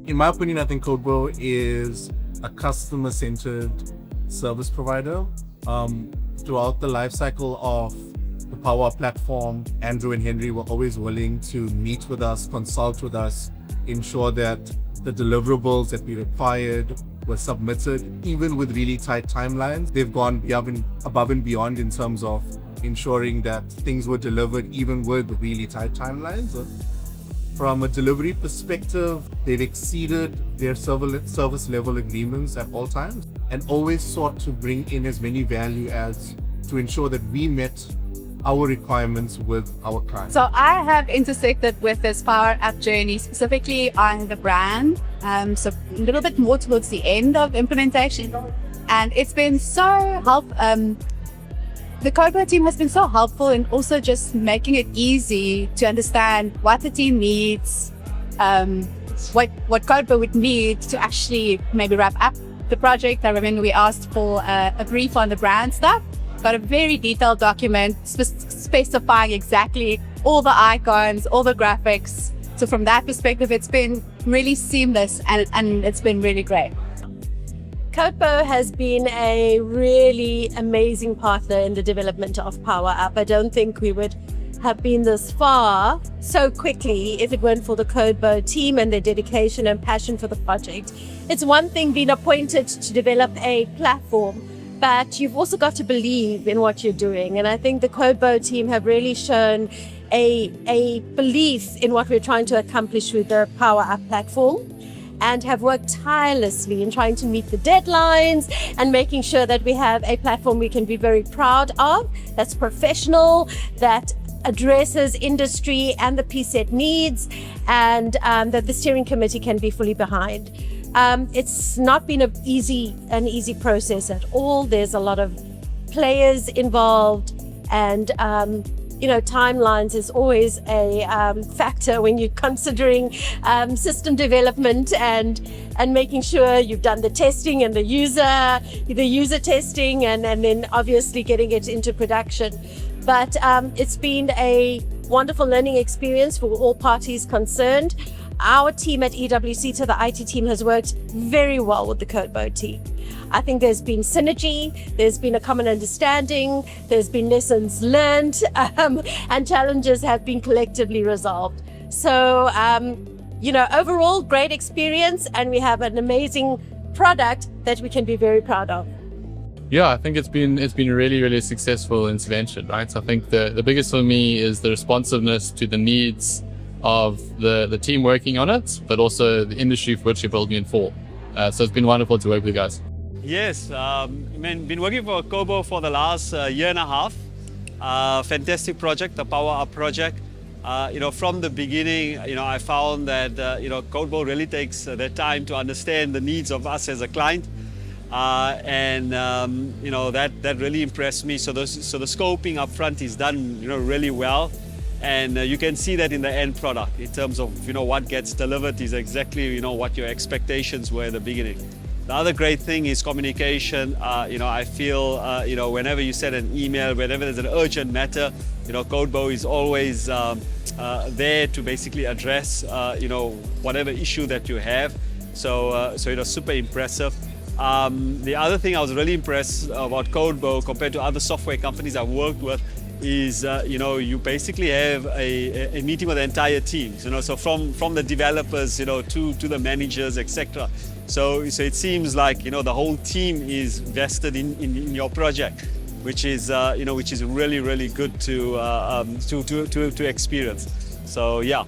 In my opinion, I think Codebow is a customer-centered service provider. Throughout the life cycle of the Power platform, Andrew and Henry were always willing to meet with us, consult with us, ensure that the deliverables that we required were submitted, even with really tight timelines. They've gone above and beyond in terms of ensuring that things were delivered even with really tight timelines. From a delivery perspective, they've exceeded their service level agreements at all times and always sought to bring in as many value adds to ensure that we met our requirements with our clients. So I have intersected with this Power App journey specifically on the brand, so a little bit more towards the end of implementation. And it's been so helpful. The Codebow team has been so helpful in also just making it easy to understand what the team needs, what Codebow would need to actually maybe wrap up the project. I remember we asked for a brief on the brand stuff, got a very detailed document specifying exactly all the icons, all the graphics. So from that perspective, it's been really seamless and it's been really great. Codebow has been a really amazing partner in the development of Power App. I don't think we would have been this far so quickly if it weren't for the Codebow team and their dedication and passion for the project. It's one thing being appointed to develop a platform, but you've also got to believe in what you're doing. And I think the Codebow team have really shown a belief in what we're trying to accomplish with the Power App platform, and have worked tirelessly in trying to meet the deadlines and making sure that we have a platform we can be very proud of, that's professional, that addresses industry and the PSET needs, and that the steering committee can be fully behind. It's not been an easy process at all. There's a lot of players involved, and timelines is always a factor when you're considering system development and making sure you've done the testing and the user testing and then obviously getting it into production. But it's been a wonderful learning experience for all parties concerned. Our team at EWC, so the IT team, has worked very well with the Codebow team. I think there's been synergy, there's been a common understanding, there's been lessons learned, and challenges have been collectively resolved. So, overall, great experience, and we have an amazing product that we can be very proud of. Yeah, I think it's been a really, really successful intervention, right? So I think the biggest for me is the responsiveness to the needs of the team working on it, but also the industry for which you're building it for. So it's been wonderful to work with you guys. Yes, been working for Codebow for the last year and a half. Fantastic project, the Power Up project. From the beginning, I found that Codebow really takes their time to understand the needs of us as a client, that really impressed me. So the scoping up front is done really well. And you can see that in the end product in terms of what gets delivered is exactly what your expectations were at the beginning. The other great thing is communication. I feel whenever you send an email, whenever there's an urgent matter, Codebow is always there to basically address whatever issue that you have. So super impressive. The other thing I was really impressed about Codebow compared to other software companies I've worked with is you basically have a meeting with the entire team, so from the developers to the managers, etc. So it seems like the whole team is vested in your project, which is really, really good to experience. So yeah.